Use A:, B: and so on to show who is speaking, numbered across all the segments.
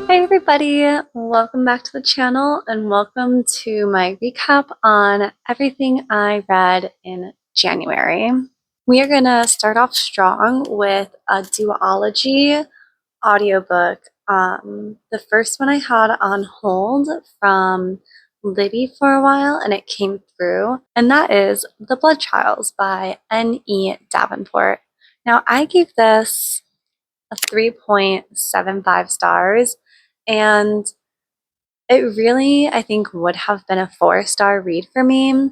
A: Hey everybody, welcome back to the channel and welcome to my recap on everything I read in January. We are going to start off strong with a duology audiobook. The first one I had on hold from Libby for a while and it came through, and that is The Blood Trials by N.E. Davenport. Now I gave this a 3.75 stars, and it really, I think, would have been a 4-star read for me,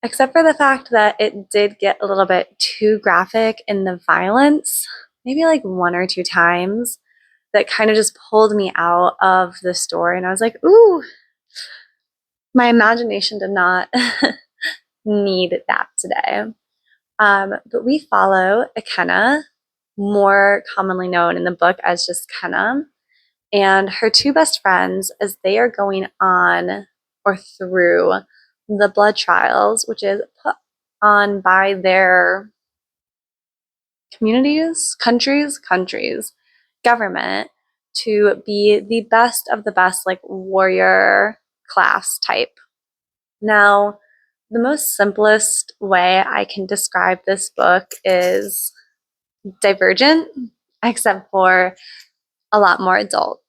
A: except for the fact that it did get a little bit too graphic in the violence, maybe like 1 or 2 times, that kind of just pulled me out of the story. And I was like, ooh, my imagination did not need that today. But we follow Ikenna, more commonly known in the book as just Kenna, and her two best friends as they are going on or through the blood trials, which is put on by their countries, government, to be the best of the best, like warrior class type. Now, the most simplest way I can describe this book is Divergent, except for a lot more adult.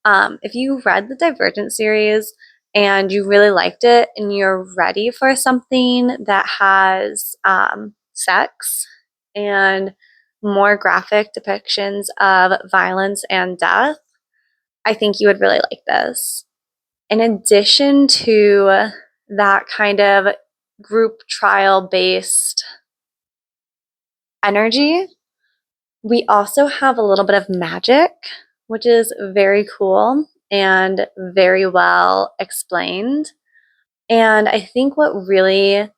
A: If you read the Divergent series and you really liked it and you're ready for something that has sex and more graphic depictions of violence and death, I think you would really like this. In addition to that kind of group trial based energy, we also have a little bit of magic, which is very cool and very well explained. And I think what really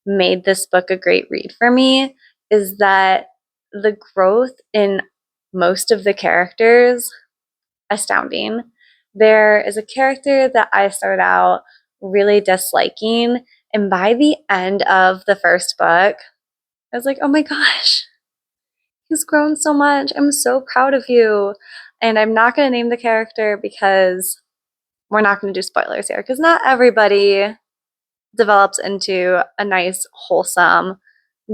A: made this book a great read for me is that the growth in most of the characters, astounding. There is a character that I started out really disliking, and by the end of the first book, I was like, oh my gosh, he's grown so much. I'm so proud of you. And I'm not going to name the character because we're not going to do spoilers here, because not everybody develops into a nice, wholesome,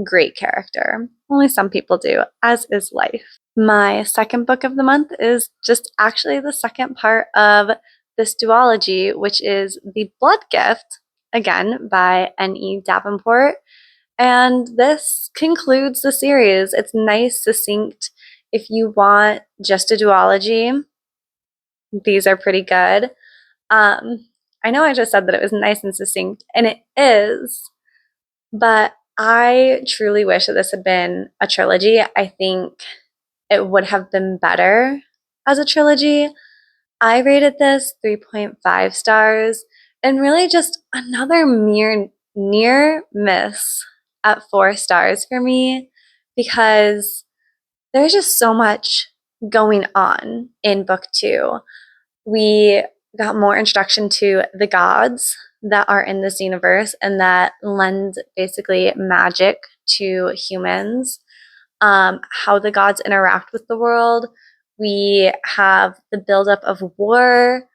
A: great character. Only some people do, as is life. My second book of the month is just actually the second part of this duology, which is The Blood Gift, again by N.E. Davenport. And this concludes the series. It's nice, succinct. If you want just a duology, these are pretty good. I know I just said that it was nice and succinct, and it is, but I truly wish that this had been a trilogy. I think it would have been better as a trilogy. I rated this 3.5 stars, and really just another near miss at 4 stars for me, because there's just so much going on in book 2. We got more introduction to the gods that are in this universe and that lend basically magic to humans, how the gods interact with the world. We have the buildup of war.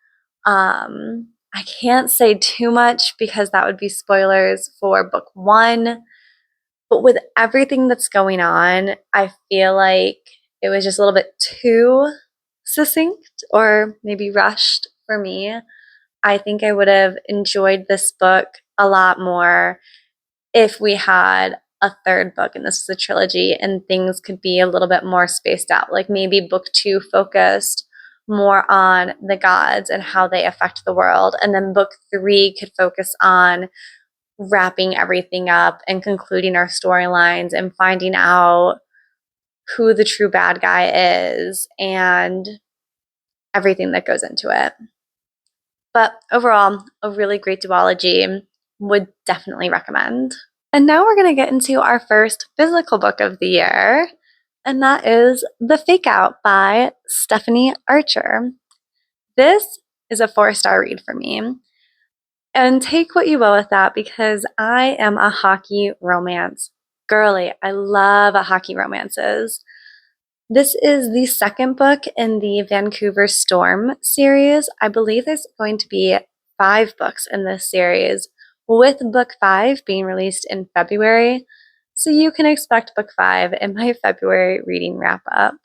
A: I can't say too much because that would be spoilers for book 1. But with everything that's going on, I feel like it was just a little bit too succinct or maybe rushed for me. I think I would have enjoyed this book a lot more if we had a third book and this was a trilogy and things could be a little bit more spaced out. Like maybe book 2 focused more on the gods and how they affect the world, and then book 3 could focus on wrapping everything up and concluding our storylines and finding out who the true bad guy is and everything that goes into it. But overall, a really great duology. Would definitely recommend. And now we're going to get into our first physical book of the year, and that is The Fake Out by Stephanie Archer. This is a 4-star read for me. And take what you will with that, because I am a hockey romance girly. I love hockey romances. This is the second book in the Vancouver Storm series. I believe there's going to be 5 books in this series, with book 5 being released in February. So you can expect book 5 in my February reading wrap up.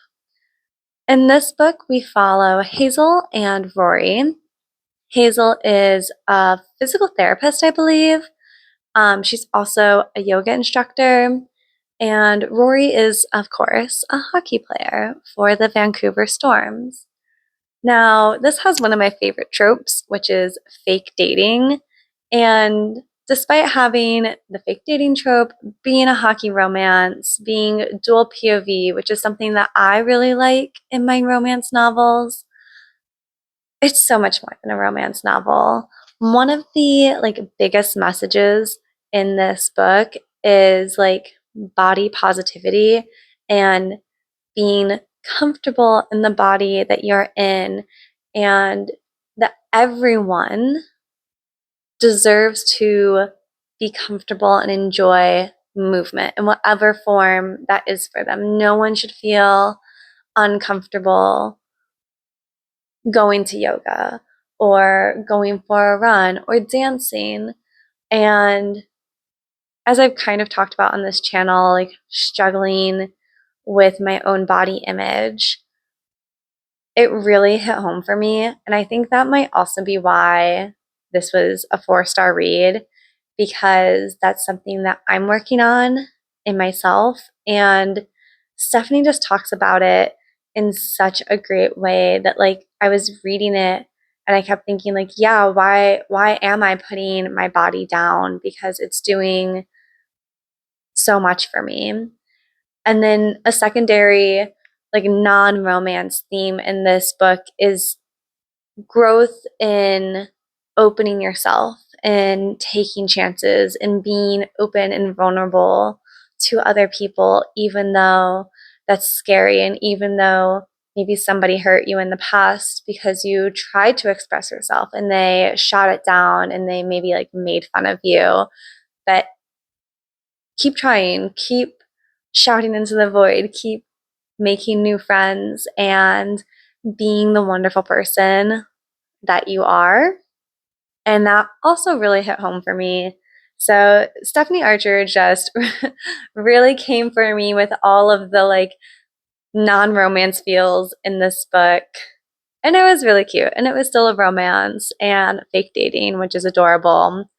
A: In this book, we follow Hazel and Rory. Hazel is a physical therapist, I believe. She's also a yoga instructor. And Rory is, of course, a hockey player for the Vancouver Storms. Now, this has one of my favorite tropes, which is fake dating. And despite having the fake dating trope, being a hockey romance, being dual POV, which is something that I really like in my romance novels, it's so much more than a romance novel. One of the biggest messages in this book is body positivity and being comfortable in the body that you're in, and that everyone deserves to be comfortable and enjoy movement in whatever form that is for them. No one should feel uncomfortable going to yoga or going for a run or dancing. And as I've kind of talked about on this channel, struggling with my own body image, it really hit home for me. And I think that might also be why this was a 4-star read, because that's something that I'm working on in myself. And Stephanie just talks about it in such a great way that I was reading it and I kept thinking yeah, why am I putting my body down? Because it's doing so much for me. And then a secondary non-romance theme in this book is growth in opening yourself and taking chances and being open and vulnerable to other people, even though that's scary, and even though maybe somebody hurt you in the past because you tried to express yourself and they shot it down and they maybe made fun of you. But keep trying, keep shouting into the void, keep making new friends and being the wonderful person that you are. And that also really hit home for me. So Stephanie Archer just really came for me with all of the non-romance feels in this book. And it was really cute. And it was still a romance and fake dating, which is adorable.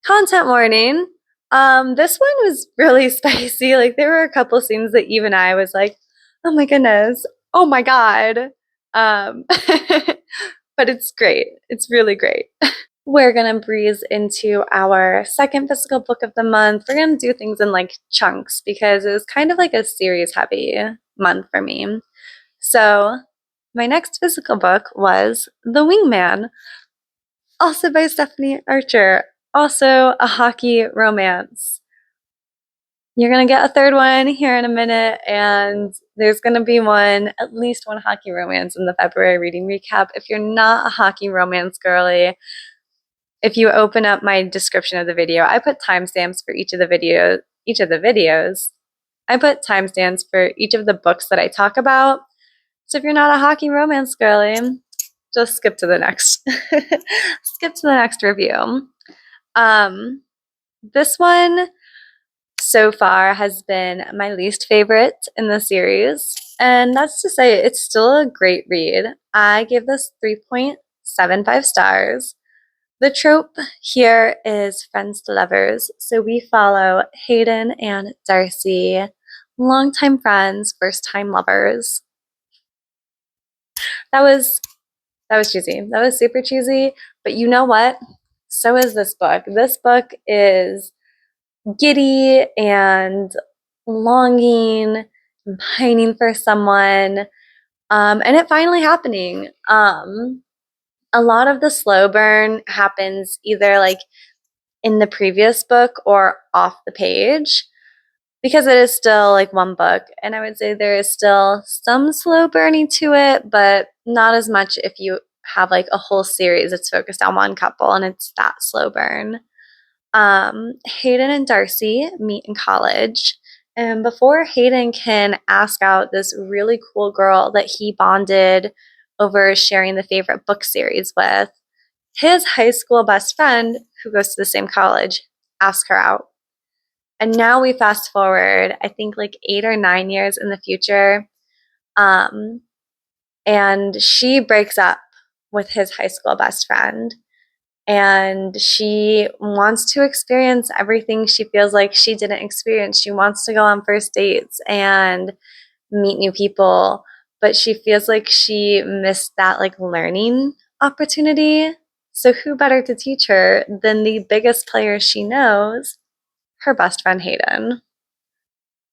A: Content warning. This one was really spicy. There were a couple scenes that even I was like, oh my goodness, oh my God. But it's great. It's really great. We're gonna breeze into our second physical book of the month. We're gonna do things in chunks because it was kind of a series heavy month for me. So my next physical book was The Wingman, also by Stephanie Archer, also a hockey romance. You're going to get a third one here in a minute, and there's going to be at least one hockey romance in the February reading recap. If you're not a hockey romance girly, if you open up my description of the video, I put timestamps for each of the videos. I put timestamps for each of the books that I talk about. So if you're not a hockey romance girly, just skip to the next review. This one so far has been my least favorite in the series, and that's to say it's still a great read. I give this 3.75 stars. The trope here is friends to lovers, so we follow Hayden and Darcy, longtime friends, first-time lovers. That was cheesy. That was super cheesy, but you know what? So is this book. This book is giddy and longing and pining for someone, and it finally happening. A lot of the slow burn happens either in the previous book or off the page, because it is still one book, and I would say there is still some slow burning to it, but not as much if you have a whole series that's focused on one couple and it's that slow burn. Hayden and Darcy meet in college, And before Hayden can ask out this really cool girl that he bonded over sharing the favorite book series with, his high school best friend, who goes to the same college, asks her out. And now we fast forward, I think like 8 or 9 years in the future, and she breaks up with his high school best friend. And she wants to experience everything she feels like she didn't experience. She wants to go on first dates and meet new people, but she feels like she missed that like learning opportunity. So who better to teach her than the biggest player she knows, her best friend Hayden.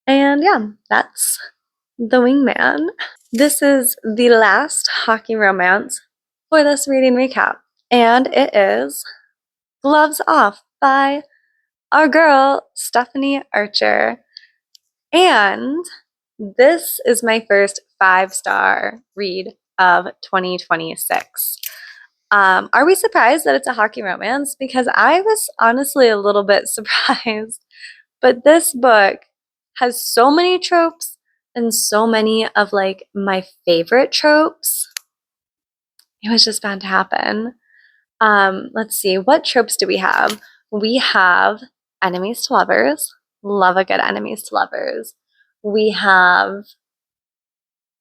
A: And yeah, that's The Wingman. This is the last hockey romance for this reading recap, and it is Gloves Off by our girl, Stephanie Archer. And this is my first 5-star read of 2026. Are we surprised that it's a hockey romance? Because I was honestly a little bit surprised. But this book has so many tropes and so many of like my favorite tropes. It was just bound to happen. Let's see, what tropes do we have? We have enemies to lovers. Love a good enemies to lovers. We have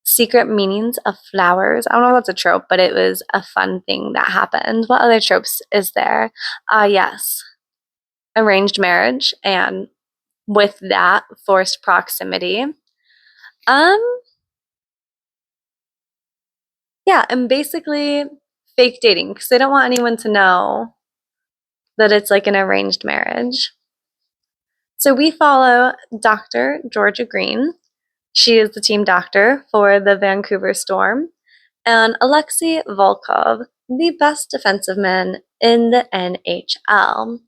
A: secret meanings of flowers. I don't know if that's a trope, but it was a fun thing that happened. What other tropes is there? Yes, arranged marriage, and with that, forced proximity. Yeah, and basically fake dating because they don't want anyone to know that it's like an arranged marriage. So we follow Dr. Georgia Green. She is the team doctor for the Vancouver Storm, and Alexei Volkov, the best defensive man in the NHL.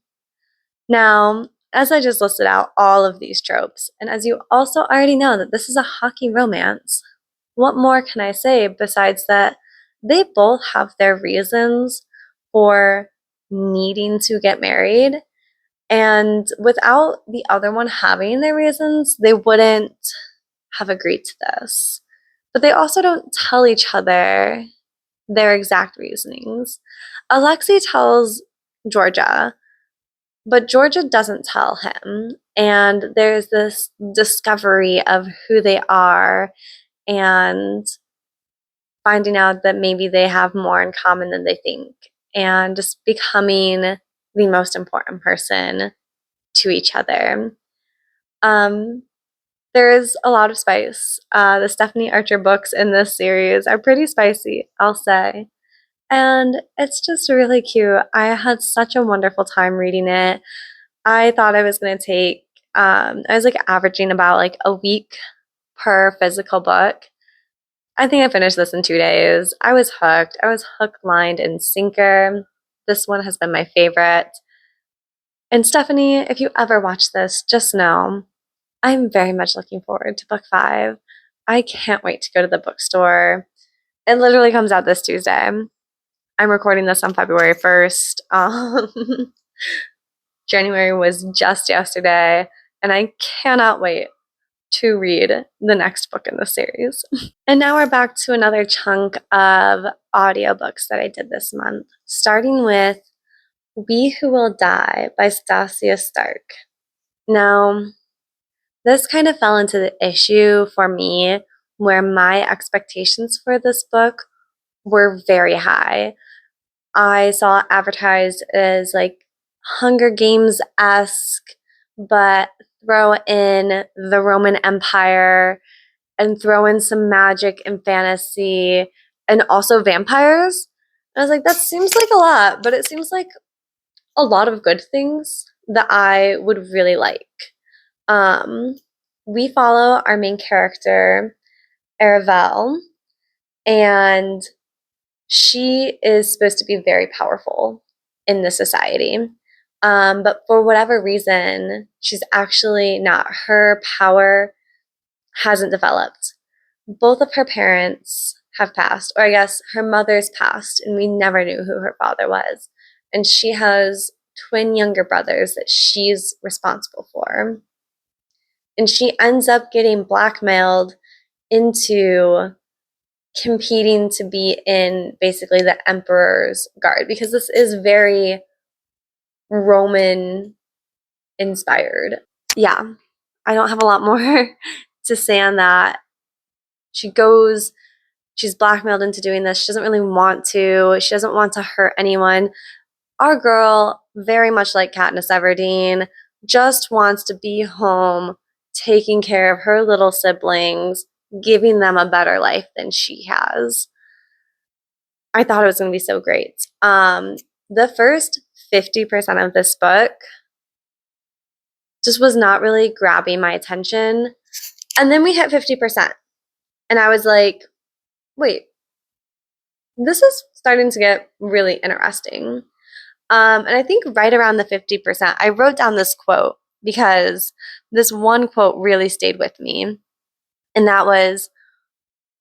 A: Now, as I just listed out all of these tropes, and as you also already know that this is a hockey romance, what more can I say besides that they both have their reasons for needing to get married, and without the other one having their reasons, they wouldn't have agreed to this. But they also don't tell each other their exact reasonings. Alexei tells Georgia, but Georgia doesn't tell him. And there's this discovery of who they are and finding out that maybe they have more in common than they think, and just becoming the most important person to each other. There is a lot of spice. The Stephanie Archer books in this series are pretty spicy, I'll say. And it's just really cute. I had such a wonderful time reading it. I thought I was going to take, I was like averaging about like a week per physical book. I think I finished this in 2 days. I was hooked. I was hook, lined, and sinker. This one has been my favorite. And Stephanie, if you ever watch this, just know I'm very much looking forward to book 5. I can't wait to go to the bookstore. It literally comes out this Tuesday. I'm recording this on February 1st. January was just yesterday, and I cannot wait to read the next book in the series. And now we're back to another chunk of audiobooks that I did this month, starting with We Who Will Die by Stasia Stark. Now, this kind of fell into the issue for me where my expectations for this book were very high. I saw it advertised as like Hunger Games-esque, but throw in the Roman Empire and throw in some magic and fantasy and also vampires. And I was like, that seems like a lot, but it seems like a lot of good things that I would really like. We follow our main character, Aravel, and she is supposed to be very powerful in this society. But for whatever reason, she's actually not. Her power hasn't developed. Both of her parents have passed, or I guess her mother's passed, and we never knew who her father was. And she has twin younger brothers that she's responsible for. And she ends up getting blackmailed into competing to be in basically the emperor's guard, because this is very Roman inspired. Yeah, I don't have a lot more to say on that. She's blackmailed into doing this. She doesn't really want to. She doesn't want to hurt anyone. Our girl, very much like Katniss Everdeen, just wants to be home, taking care of her little siblings, giving them a better life than she has. I thought it was going to be so great. The first 50% of this book just was not really grabbing my attention. And then we hit 50%. And I was like, wait, this is starting to get really interesting. And I think right around the 50%, I wrote down this quote because this one quote really stayed with me. And that was,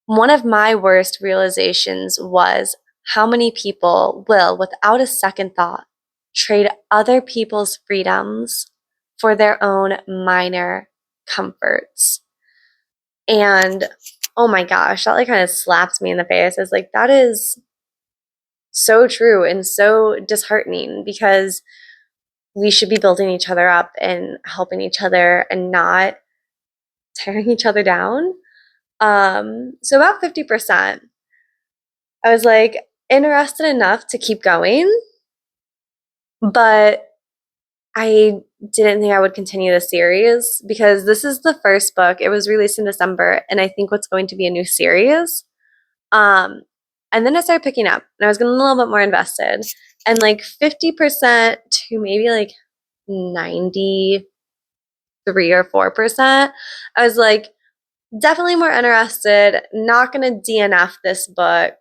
A: one of my worst realizations was how many people will, without a second thought, trade other people's freedoms for their own minor comforts. And oh my gosh, that like kind of slapped me in the face. I was like, that is so true and so disheartening, because we should be building each other up and helping each other and not tearing each other down. So about 50%, I was like interested enough to keep going, but I didn't think I would continue the series because this is the first book. It was released in December, and I think what's going to be a new series. And then I started picking up, and I was getting a little bit more invested. And like 50% to maybe like 93 or 4%, I was like, definitely more interested. Not going to DNF this book,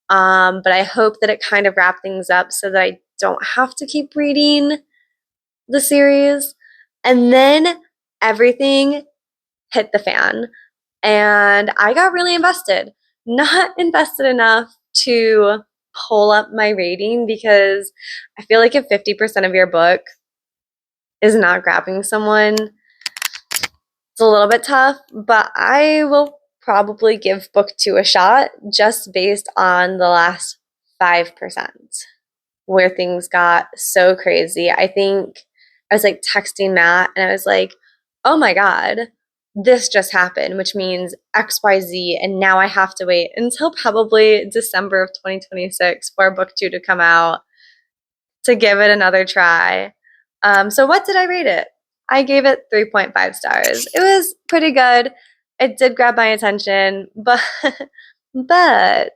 A: but I hope that it kind of wraps things up so that I don't have to keep reading the series. And then everything hit the fan, and I got really invested. Not invested enough to pull up my rating, because I feel like if 50% of your book is not grabbing someone, it's a little bit tough, but I will probably give book 2 a shot just based on the last 5% where things got so crazy. I think I was like texting Matt and I was like, oh my God, this just happened, which means XYZ. And now I have to wait until probably December of 2026 for book 2 to come out to give it another try. So what did I rate it? I gave it 3.5 stars. It was pretty good. It did grab my attention, but I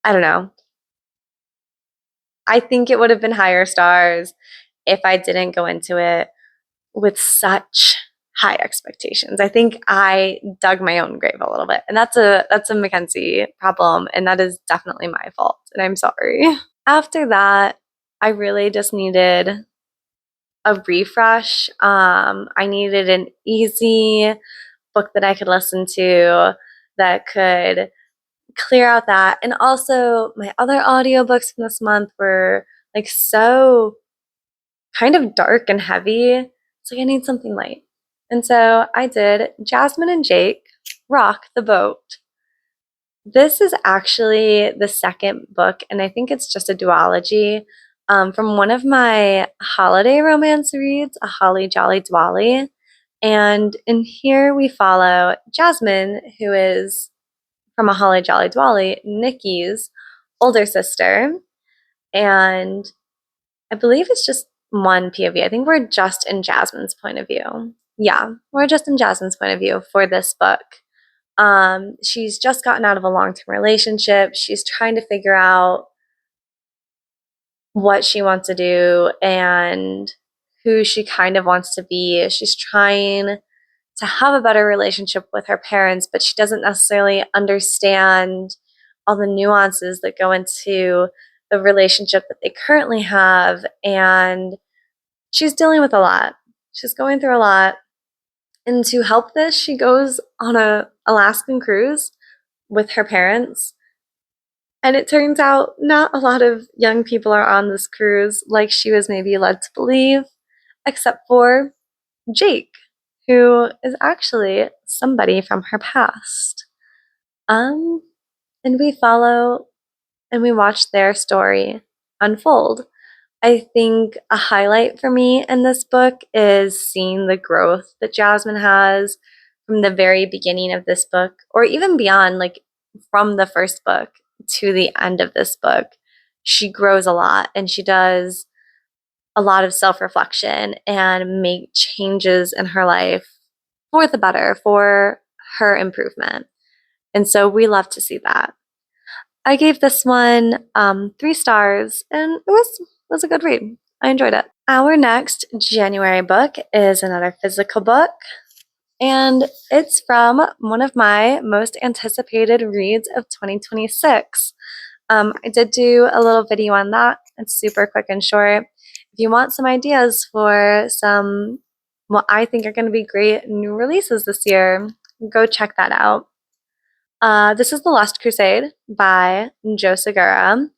A: don't know. I think it would have been higher stars if I didn't go into it with such high expectations. I think I dug my own grave a little bit, and that's a Mackenzie problem, and that is definitely my fault, and I'm sorry. After that, I really just needed a refresh. I needed an easy book that I could listen to that could clear out that. And also, my other audiobooks from this month were like so kind of dark and heavy. It's like I need something light. And so I did Jasmine and Jake Rock the Boat. This is actually the second book, and I think it's just a duology from one of my holiday romance reads, A Holly Jolly Dwally. And in here we follow Jasmine, who is from A Holly Jolly Dwally, Nikki's older sister. And I believe it's just one POV. I think we're just in Jasmine's point of view. Yeah, we're just in Jasmine's point of view for this book. She's just gotten out of a long-term relationship. She's trying to figure out what she wants to do and who she kind of wants to be. She's trying to have a better relationship with her parents, but she doesn't necessarily understand all the nuances that go into the relationship that they currently have. And she's dealing with a lot. She's going through a lot. And to help this, she goes on a Alaskan cruise with her parents. And it turns out not a lot of young people are on this cruise like she was maybe led to believe, except for Jake, who is actually somebody from her past. And we follow and we watch their story unfold. I think a highlight for me in this book is seeing the growth that Jasmine has from the very beginning of this book, or even beyond, like from the first book to the end of this book. She grows a lot and she does a lot of self-reflection and make changes in her life for the better, for her improvement. And so we love to see that. I gave this one 3 stars, and it was a good read. I enjoyed it. Our next January book is another physical book, and it's from one of my most anticipated reads of 2026. I did do a little video on that. It's super quick and short. If you want some ideas for some what I think are going to be great new releases this year, go check that out. This is The Lust Crusade by Joe Segura,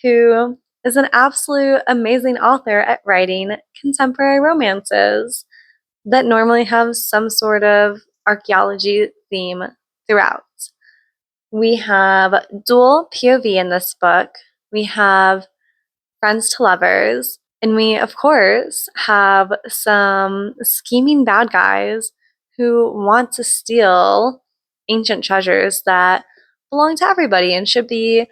A: who is an absolute amazing author at writing contemporary romances that normally have some sort of archaeology theme throughout. We have dual POV in this book. We have friends to lovers, and we, of course, have some scheming bad guys who want to steal ancient treasures that belong to everybody and should be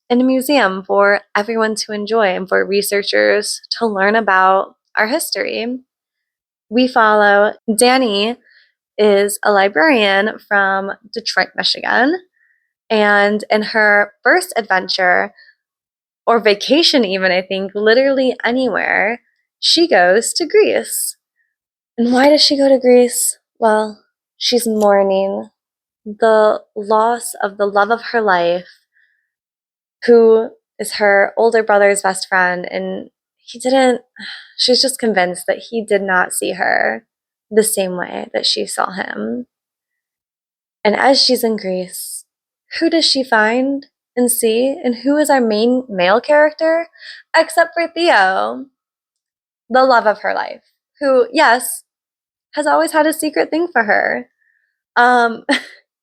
A: in a museum for everyone to enjoy and for researchers to learn about our history. We follow Danny is a librarian from Detroit, Michigan, and in her first adventure, or vacation even, I think, literally anywhere, she goes to Greece. And why does she go to Greece? Well, she's mourning the loss of the love of her life, who is her older brother's best friend, and she's just convinced that he did not see her the same way that she saw him. And as she's in Greece, who does she find and see? And who is our main male character? Except for Theo, the love of her life, who, yes, has always had a secret thing for her.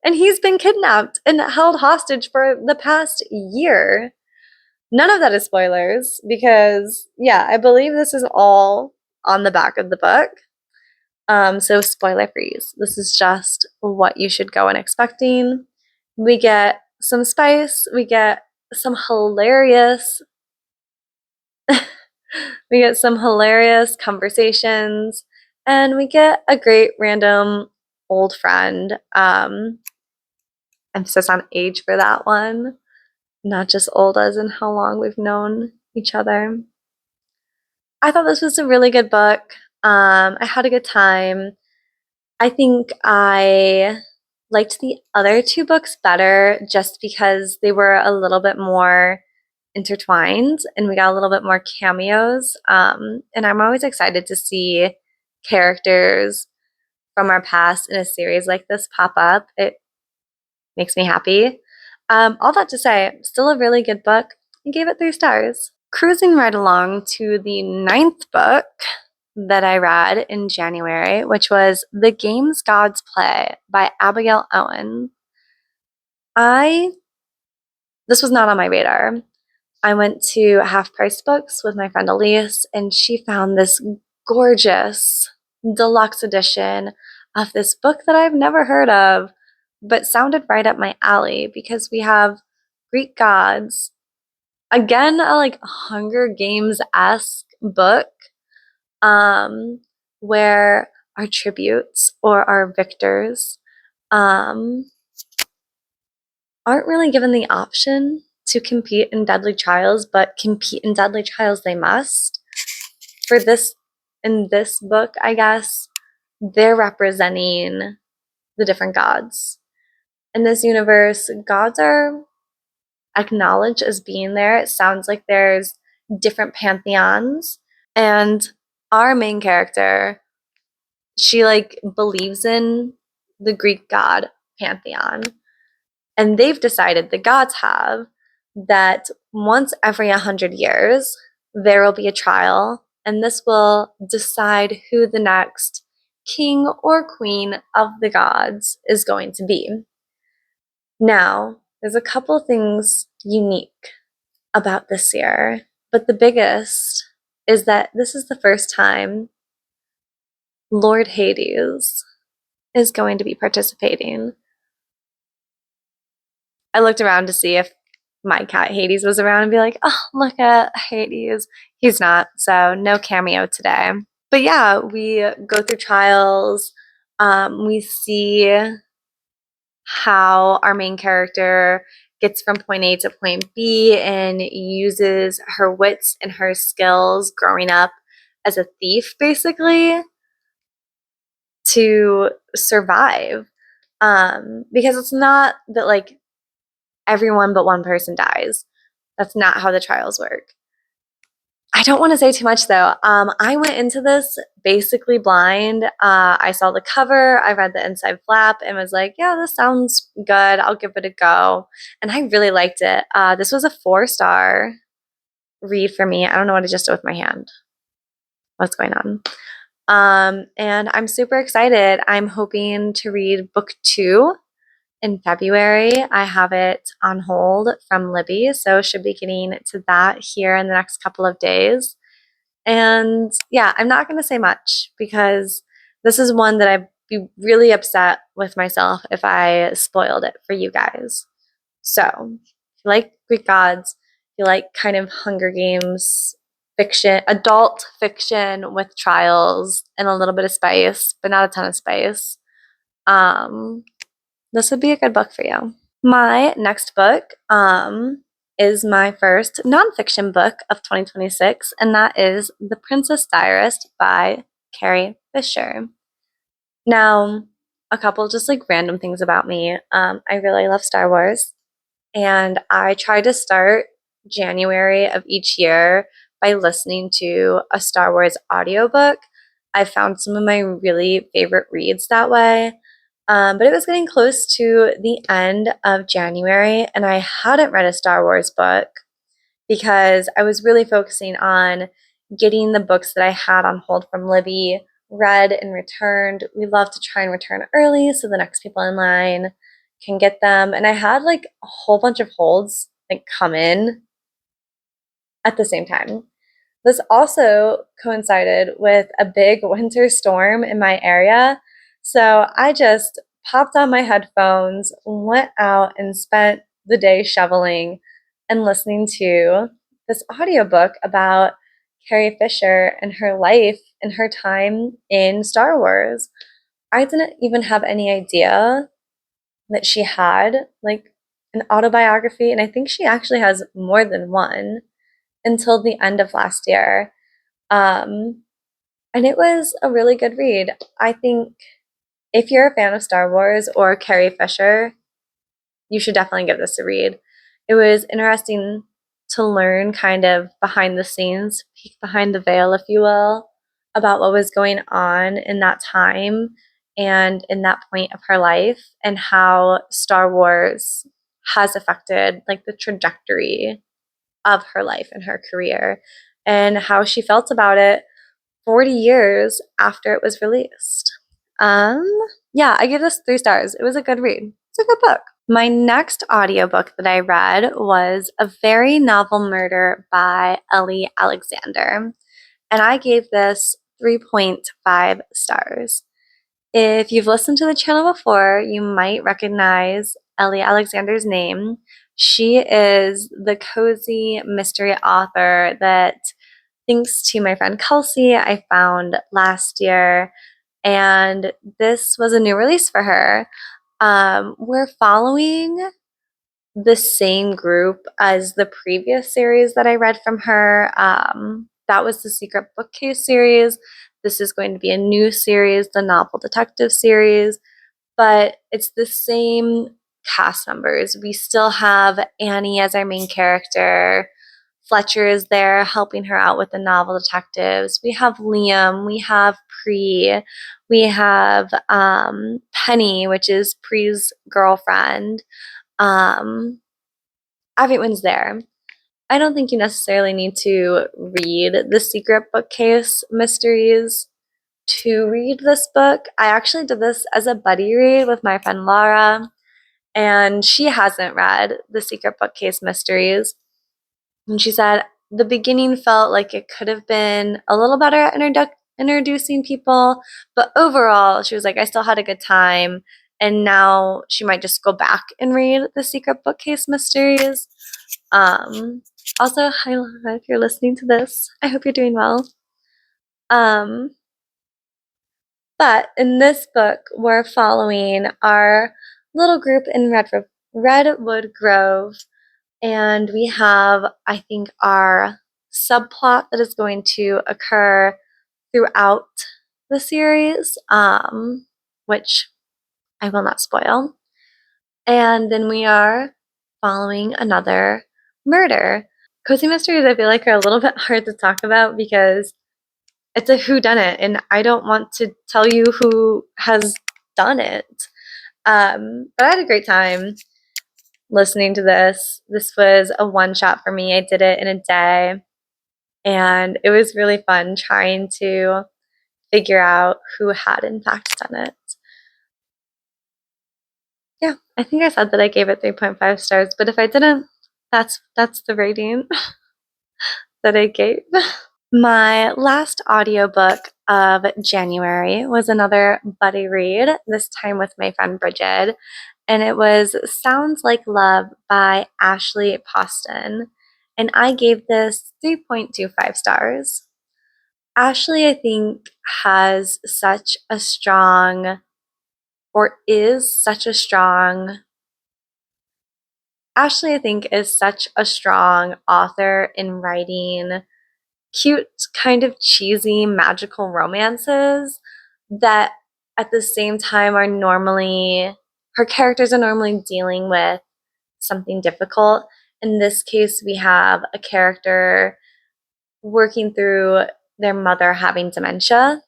A: And he's been kidnapped and held hostage for the past year. None of that is spoilers because, yeah, I believe this is all on the back of the book. So spoiler freeze. This is just what you should go in expecting. We get some spice. We get some hilarious conversations, and we get a great random old friend. Emphasis on age for that one, not just old as in how long we've known each other. I thought this was a really good book. I had a good time. I think I liked the other 2 books better just because they were a little bit more intertwined and we got a little bit more cameos. And I'm always excited to see characters from our past in a series like this pop up. It makes me happy. All that to say, still a really good book. I gave it 3 stars. Cruising right along to the 9th book that I read in January, which was The Games Gods Play by Abigail Owen. This was not on my radar. I went to Half Price Books with my friend Elise, and she found this gorgeous deluxe edition of this book that I've never heard of, but sounded right up my alley because we have Greek gods. Again, a like Hunger Games-esque book, where our tributes or our victors aren't really given the option to compete in Deadly Trials, but compete in Deadly Trials they must. In this book, I guess, they're representing the different gods. In this universe, gods are acknowledged as being there. It sounds like there's different pantheons, and our main character, she like believes in the Greek god pantheon. And they've decided, the gods have, that once every 100 years, there will be a trial, and this will decide who the next king or queen of the gods is going to be. Now, there's a couple things unique about this year, but the biggest is that this is the first time Lord Hades is going to be participating. I looked around to see if my cat Hades was around and be like, oh, look at Hades. He's not, so no cameo today. But yeah, we go through trials. We see how our main character gets from point A to point B and uses her wits and her skills growing up as a thief, basically, to survive. Because it's not that like everyone but one person dies. That's not how the trials work. I don't want to say too much though. I went into this basically blind. I saw the cover, I read the inside flap, and was like, yeah, this sounds good. I'll give it a go. And I really liked it. This was a 4-star read for me. I don't know what I just did with my hand. What's going on? And I'm super excited. I'm hoping to read book 2 in February. I have it on hold from Libby, so should be getting to that here in the next couple of days. And yeah, I'm not going to say much because this is one that I'd be really upset with myself if I spoiled it for you guys. So, if you like Greek gods, if you like kind of Hunger Games fiction, adult fiction with trials and a little bit of spice, but not a ton of spice, this would be a good book for you. My next book is my first nonfiction book of 2026, and that is The Princess Diarist by Carrie Fisher. Now, a couple just like random things about me. I really love Star Wars, and I try to start January of each year by listening to a Star Wars audiobook. I found some of my really favorite reads that way. But it was getting close to the end of January, and I hadn't read a Star Wars book because I was really focusing on getting the books that I had on hold from Libby read and returned. We love to try and return early so the next people in line can get them. And I had like a whole bunch of holds like come in at the same time. This also coincided with a big winter storm in my area. So I just popped on my headphones, went out, and spent the day shoveling and listening to this audiobook about Carrie Fisher and her life and her time in Star Wars. I didn't even have any idea that she had like an autobiography, and I think she actually has more than one until the end of last year. And it was a really good read. I think if you're a fan of Star Wars or Carrie Fisher, you should definitely give this a read. It was interesting to learn kind of behind the scenes, peek behind the veil, if you will, about what was going on in that time and in that point of her life and how Star Wars has affected like the trajectory of her life and her career and how she felt about it 40 years after it was released. Yeah, I give this 3 stars. It was a good read. It's a good book. My next audiobook that I read was A Very Novel Murder by Ellie Alexander, and I gave this 3.5 stars. If you've listened to the channel before, you might recognize Ellie Alexander's name. She is the cozy mystery author that, thanks to my friend Kelsey, I found last year, and this was a new release for her. We're following the same group as the previous series that I read from her. That was the Secret Bookcase series. This is going to be a new series, the Novel Detective series, but it's the same cast members. We still have Annie as our main character. Fletcher is there helping her out with the novel detectives. We have Liam, we have Pre, we have Penny, which is Pre's girlfriend. Everyone's there. I don't think you necessarily need to read the Secret Bookcase mysteries to read this book. I actually did this as a buddy read with my friend Laura, and she hasn't read The Secret Bookcase Mysteries. And she said the beginning felt like it could have been a little better at introducing people, but overall, she was like, I still had a good time. And now she might just go back and read The Secret Bookcase Mysteries. Also, hi Laura, if you're listening to this, I hope you're doing well. But in this book, we're following our little group in Redwood Grove, and we have, I think, our subplot that is going to occur throughout the series, which I will not spoil. And then we are following another murder. Cozy mysteries, I feel like, are a little bit hard to talk about because it's a whodunit, and I don't want to tell you who has done it. But I had a great time listening to this. This was a one-shot for me. I did it in a day, and it was really fun trying to figure out who had in fact done it. Yeah, I think I said that I gave it 3.5 stars, but if I didn't, that's the rating that I gave. My last audiobook of January was another buddy read, this time with my friend Bridget, and it was Sounds Like Love by Ashley Poston, and I gave this 3.25 stars. Ashley, I think, has such a strong, or is such a strong, Ashley, I think, is such a strong author in writing cute, kind of cheesy, magical romances that at the same time are normally, her characters are normally dealing with something difficult. In this case, we have a character working through their mother having dementia,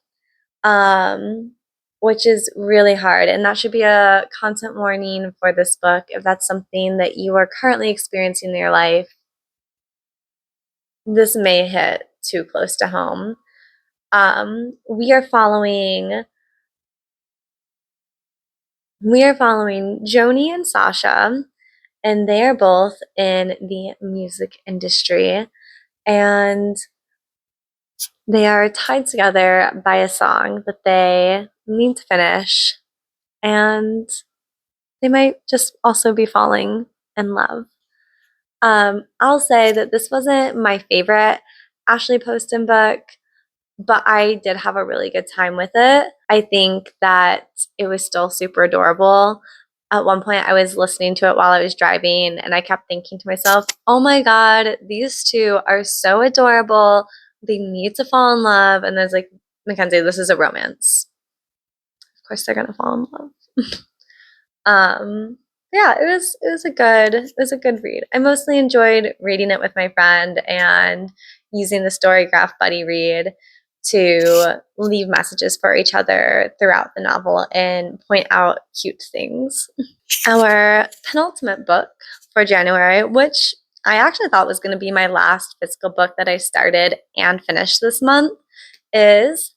A: which is really hard. And that should be a content warning for this book. If that's something that you are currently experiencing in your life, this may hit too close to home. We are following Joni and Sasha, and they are both in the music industry, and they are tied together by a song that they need to finish, and they might just also be falling in love. I'll say that this wasn't my favorite Ashley Poston book, but I did have a really good time with it. I think that it was still super adorable. At one point, I was listening to it while I was driving, and I kept thinking to myself, oh my God, these two are so adorable. They need to fall in love. And there's like, Mackenzie, this is a romance. Of course, they're going to fall in love. Yeah, it was a good read. I mostly enjoyed reading it with my friend and using the StoryGraph buddy read to leave messages for each other throughout the novel and point out cute things. Our penultimate book for January, which I actually thought was going to be my last physical book that I started and finished this month, is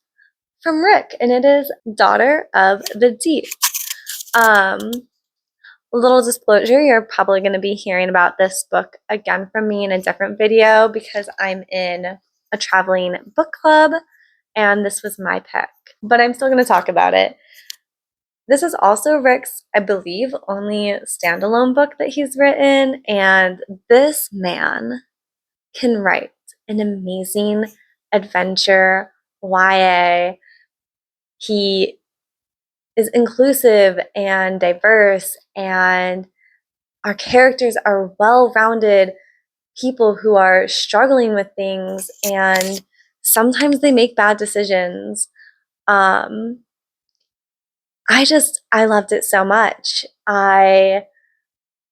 A: from Rick, and it is Daughter of the Deep. A little disclosure, you're probably going to be hearing about this book again from me in a different video because I'm in a traveling book club, and this was my pick. But I'm still going to talk about it. This is also Rick's, I believe, only standalone book that he's written, and this man can write an amazing adventure YA. He is inclusive and diverse, and our characters are well-rounded people who are struggling with things, and sometimes they make bad decisions. I loved it so much. I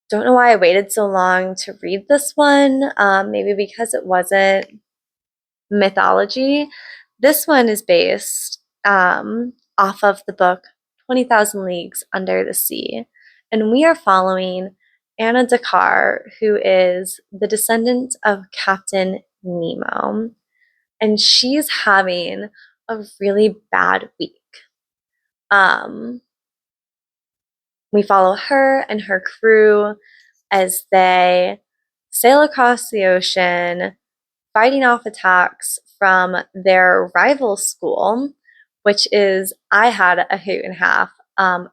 A: don't know why I waited so long to read this one. Maybe because it wasn't mythology. This one is based off of the book 20,000 Leagues Under the Sea. And we are following Anna Dakar, who is the descendant of Captain Nemo. And she's having a really bad week. We follow her and her crew as they sail across the ocean, fighting off attacks from their rival school, which is, I had a hoot and a half.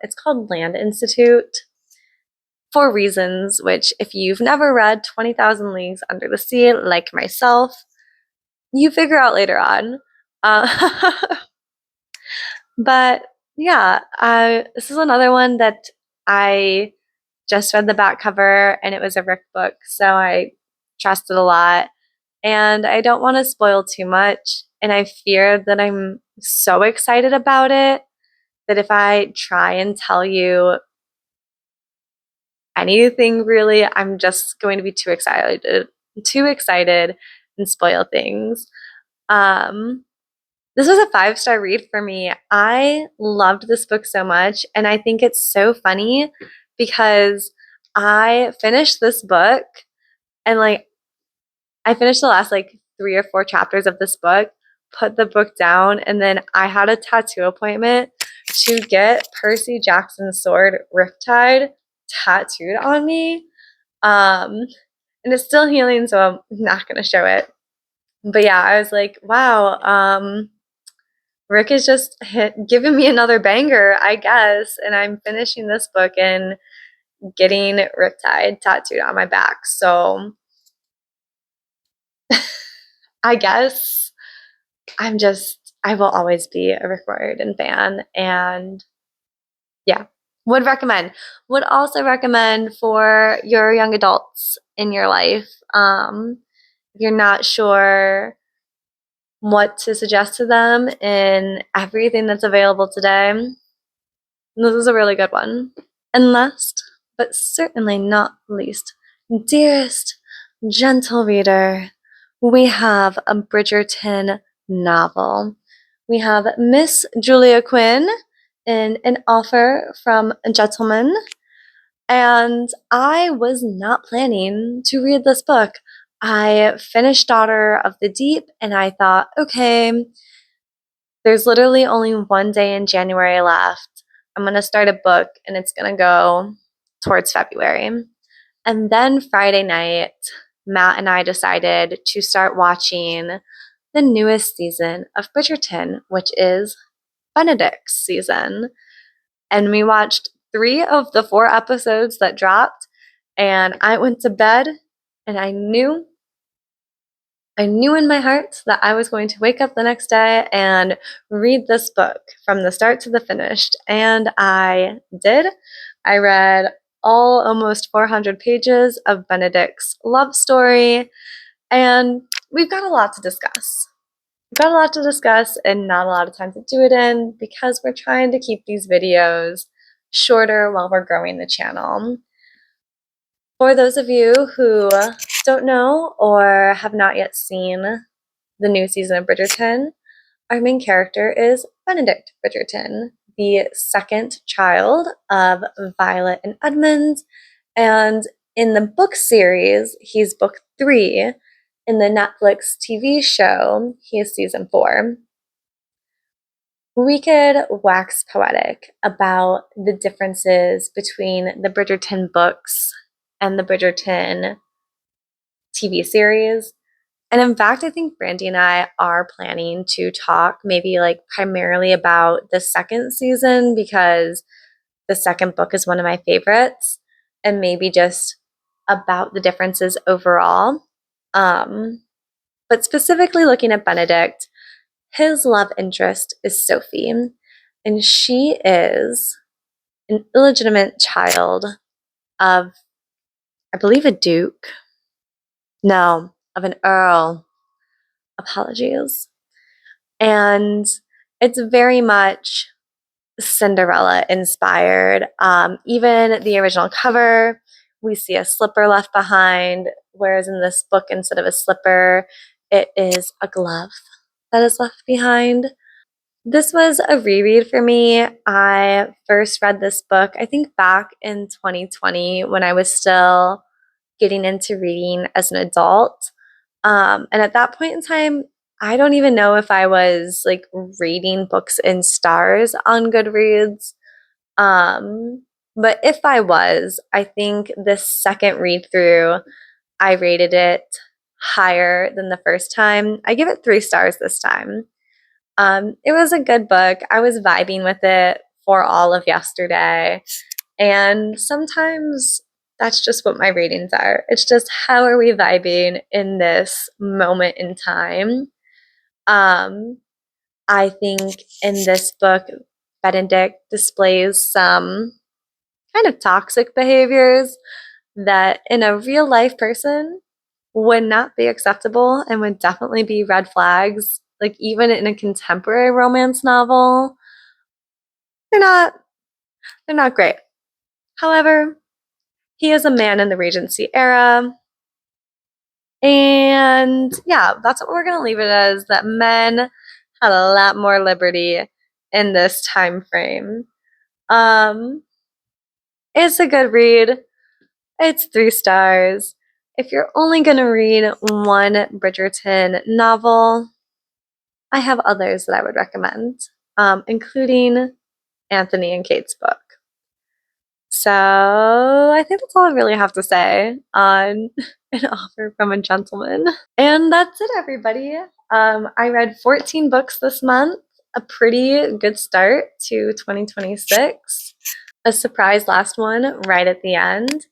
A: It's called Land Institute, for reasons which, if you've never read 20,000 Leagues Under the Sea, like myself, you figure out later on. But yeah, this is another one that I just read the back cover, and it was a Rick book, so I trust it a lot. And I don't want to spoil too much, and I fear that I'm so excited about it that if I try and tell you anything really, I'm just going to be too excited and spoil things. This was a 5-star read for me. I loved this book so much, and I think it's so funny because I finished this book and I finished the last 3 or 4 chapters of this book, put the book down, and then I had a tattoo appointment to get Percy Jackson's sword Riptide tattooed on me. And it's still healing, so I'm not going to show it. But yeah, I was like, wow, Rick is just giving me another banger, I guess. And I'm finishing this book and getting Riptide tattooed on my back. So I guess I will always be a Rick Riordan fan. And yeah, would recommend. Would also recommend for your young adults in your life. If you're not sure what to suggest to them in everything that's available today, this is a really good one. And last, but certainly not least, dearest, gentle reader, we have a Bridgerton novel. We have Miss Julia Quinn in An Offer from a Gentleman. And I was not planning to read this book. I finished Daughter of the Deep and I thought, okay, there's literally only one day in January left. I'm going to start a book and it's going to go towards February. And then Friday night, Matt and I decided to start watching the newest season of Bridgerton, which is Benedict's season. And we watched 3 of the 4 episodes that dropped, and I went to bed and I knew in my heart that I was going to wake up the next day and read this book from the start to the finish. And I did. I read all almost 400 pages of Benedict's love story, and we've got a lot to discuss. We've got a lot to discuss and not a lot of time to do it in because we're trying to keep these videos shorter while we're growing the channel. For those of you who don't know or have not yet seen the new season of Bridgerton, our main character is Benedict Bridgerton, the second child of Violet and Edmund. And in the book series, he's book 3. In the Netflix TV show, he is season 4. We could wax poetic about the differences between the Bridgerton books and the Bridgerton TV series. And in fact, I think Brandy and I are planning to talk maybe primarily about the second season because the second book is one of my favorites, and maybe just about the differences overall. But specifically looking at Benedict, his love interest is Sophie, and she is an illegitimate child of, I believe, a duke. No, of an earl. Apologies. And it's very much Cinderella inspired. Even the original cover, we see a slipper left behind, whereas in this book, instead of a slipper, it is a glove that is left behind. This was a reread for me. I first read this book, I think back in 2020 when I was still getting into reading as an adult. And at that point in time, I don't even know if I was like rating books in stars on Goodreads. Um, but if I was, I think this second read through, I rated it higher than the first time. I give it 3 stars this time. It was a good book. I was vibing with it for all of yesterday. And sometimes that's just what my ratings are. It's just how are we vibing in this moment in time. Um, I think in this book, Benedict displays some kind of toxic behaviors that in a real life person would not be acceptable and would definitely be red flags. Like even in a contemporary romance novel, they're not they're not great. However, he is a man in the Regency era. And yeah, that's what we're going to leave it as, that men had a lot more liberty in this time frame. It's a good read. It's 3 stars. If you're only going to read one Bridgerton novel, I have others that I would recommend, including Anthony and Kate's book. So I think that's all I really have to say on An Offer from a Gentleman. And that's it, everybody. I read 14 books this month, a pretty good start to 2026. A surprise last one right at the end.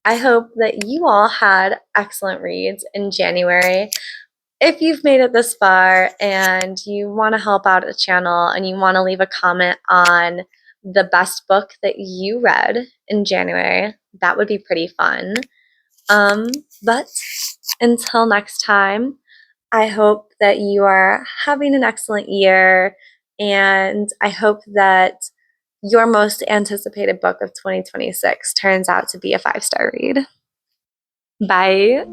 A: I hope that you all had excellent reads in January. If you've made it this far and you want to help out the channel and you want to leave a comment on the best book that you read in January, that would be pretty fun. But until next time, I hope that you are having an excellent year, and I hope that your most anticipated book of 2026 turns out to be a 5-star read. Bye.